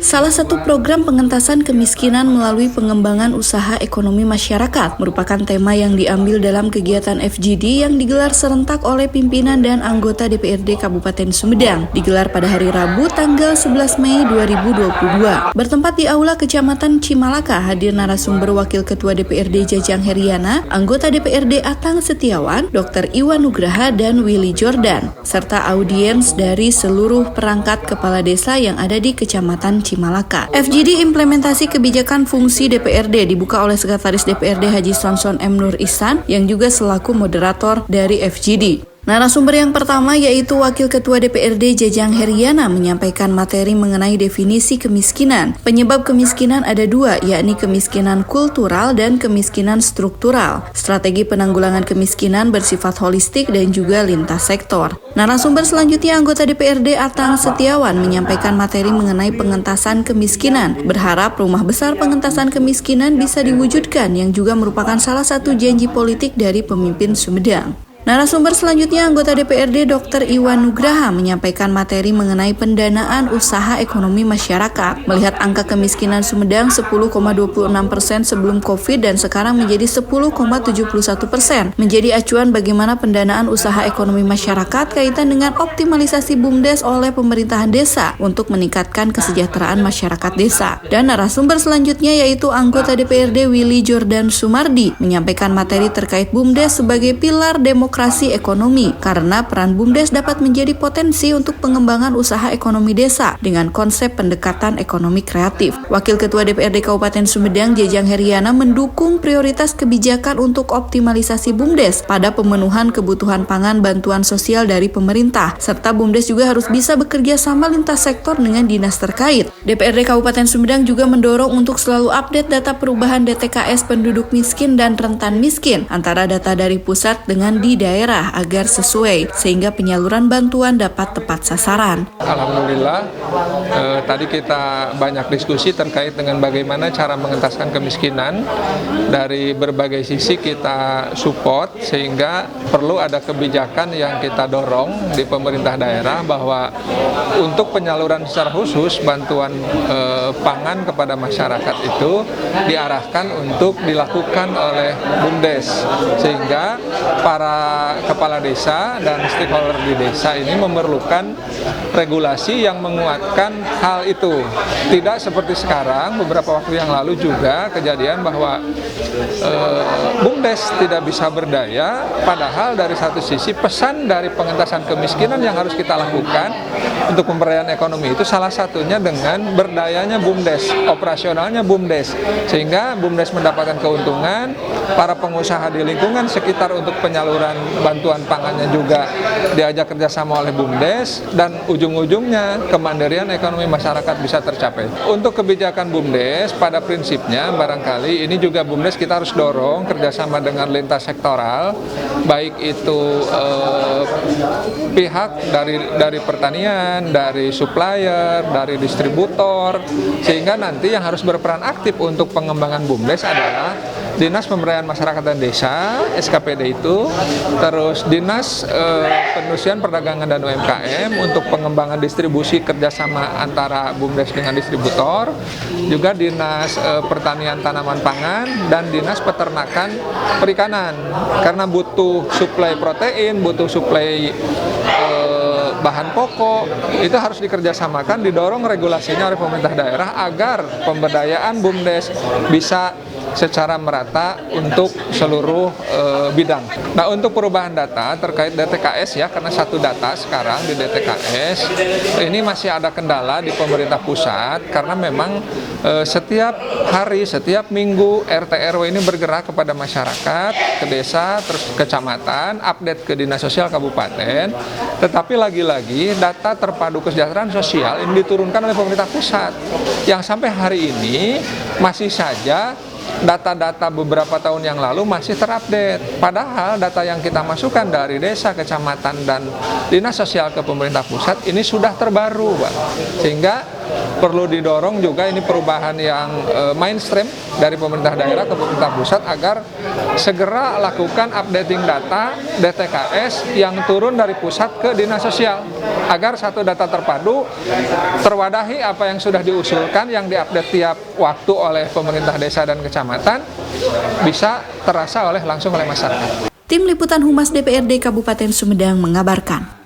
Salah satu program pengentasan kemiskinan melalui pengembangan usaha ekonomi masyarakat merupakan tema yang diambil dalam kegiatan FGD yang digelar serentak oleh pimpinan dan anggota DPRD Kabupaten Sumedang, digelar pada hari Rabu tanggal 11 Mei 2022. Bertempat di Aula Kecamatan Cimalaka, hadir narasumber Wakil Ketua DPRD Jajang Heriana, anggota DPRD Atang Setiawan, Dr. Iwan Nugraha, dan Willy Jordan, serta audiens dari seluruh perangkat kepala desa yang ada di Kecamatan Cimalaka. FGD implementasi kebijakan fungsi DPRD dibuka oleh Sekretaris DPRD Haji Sonson M. Nur Ihsan yang juga selaku moderator dari FGD. Narasumber yang pertama yaitu Wakil Ketua DPRD Jajang Heriana menyampaikan materi mengenai definisi kemiskinan. Penyebab kemiskinan ada dua, yakni kemiskinan kultural dan kemiskinan struktural. Strategi penanggulangan kemiskinan bersifat holistik dan juga lintas sektor. Narasumber selanjutnya anggota DPRD Atang Setiawan menyampaikan materi mengenai pengentasan kemiskinan. Berharap rumah besar pengentasan kemiskinan bisa diwujudkan yang juga merupakan salah satu janji politik dari pemimpin Sumedang. Narasumber selanjutnya anggota DPRD Dr. Iwan Nugraha menyampaikan materi mengenai pendanaan usaha ekonomi masyarakat. Melihat angka kemiskinan Sumedang 10,26% sebelum COVID dan sekarang menjadi 10,71%, menjadi acuan bagaimana pendanaan usaha ekonomi masyarakat kaitan dengan optimalisasi BUMDes oleh pemerintahan desa untuk meningkatkan kesejahteraan masyarakat desa. Dan narasumber selanjutnya yaitu anggota DPRD Willy Jordan Sumardi menyampaikan materi terkait BUMDes sebagai pilar demokrasi ekonomi, karena peran BUMDes dapat menjadi potensi untuk pengembangan usaha ekonomi desa dengan konsep pendekatan ekonomi kreatif. Wakil Ketua DPRD Kabupaten Sumedang Jajang Heriana mendukung prioritas kebijakan untuk optimalisasi BUMDes pada pemenuhan kebutuhan pangan bantuan sosial dari pemerintah, serta BUMDes juga harus bisa bekerja sama lintas sektor dengan dinas terkait. DPRD Kabupaten Sumedang juga mendorong untuk selalu update data perubahan DTKS penduduk miskin dan rentan miskin antara data dari pusat dengan di daerah agar sesuai sehingga penyaluran bantuan dapat tepat sasaran. Alhamdulillah, tadi kita banyak diskusi terkait dengan bagaimana cara mengentaskan kemiskinan. Dari berbagai sisi kita support sehingga perlu ada kebijakan yang kita dorong di pemerintah daerah bahwa untuk penyaluran secara khusus bantuan pangan kepada masyarakat itu diarahkan untuk dilakukan oleh BUMDes sehingga para kepala desa dan stakeholder di desa ini memerlukan regulasi yang menguatkan hal itu. Tidak seperti sekarang, beberapa waktu yang lalu juga kejadian bahwa BUMDes tidak bisa berdaya, padahal dari satu sisi pesan dari pengentasan kemiskinan yang harus kita lakukan untuk pemberdayaan ekonomi itu salah satunya dengan berdayanya BUMDes, operasionalnya BUMDes, sehingga BUMDes mendapatkan keuntungan, para pengusaha di lingkungan sekitar untuk penyaluran bantuan pangannya juga diajak kerjasama oleh BUMDes, dan ujung-ujungnya kemandirian ekonomi masyarakat bisa tercapai. Untuk kebijakan BUMDes pada prinsipnya barangkali ini juga BUMDes kita harus dorong kerjasama dengan lintas sektoral, baik itu pihak dari pertanian, dari supplier, dari distributor, sehingga nanti yang harus berperan aktif untuk pengembangan BUMDes adalah Dinas Pemberdayaan Masyarakat dan Desa, SKPD itu, terus Dinas Perindustrian Perdagangan dan UMKM untuk pengembangan distribusi kerjasama antara BUMDes dengan distributor, juga Dinas Pertanian Tanaman Pangan, dan Dinas Peternakan Perikanan, karena butuh suplai protein, butuh suplai bahan pokok, itu harus dikerjasamakan, didorong regulasinya oleh pemerintah daerah agar pemberdayaan BUMDes bisa secara merata untuk seluruh bidang. Nah, untuk perubahan data terkait DTKS ya, karena satu data sekarang di DTKS ini masih ada kendala di pemerintah pusat karena memang setiap hari, setiap minggu RT RW ini bergerak kepada masyarakat, ke desa, terus kecamatan, update ke Dinas Sosial Kabupaten. Tetapi lagi-lagi data terpadu kesejahteraan sosial ini diturunkan oleh pemerintah pusat yang sampai hari ini masih saja data-data beberapa tahun yang lalu masih terupdate. Padahal data yang kita masukkan dari desa, kecamatan, dan dinas sosial ke pemerintah pusat ini sudah terbaru, Pak. Sehingga perlu didorong juga ini perubahan yang mainstream dari pemerintah daerah ke pemerintah pusat agar segera lakukan updating data DTKS yang turun dari pusat ke dinas sosial agar satu data terpadu terwadahi apa yang sudah diusulkan, yang diupdate tiap waktu oleh pemerintah desa dan kecamatan, bisa terasa langsung oleh masyarakat. Tim Liputan Humas DPRD Kabupaten Sumedang mengabarkan.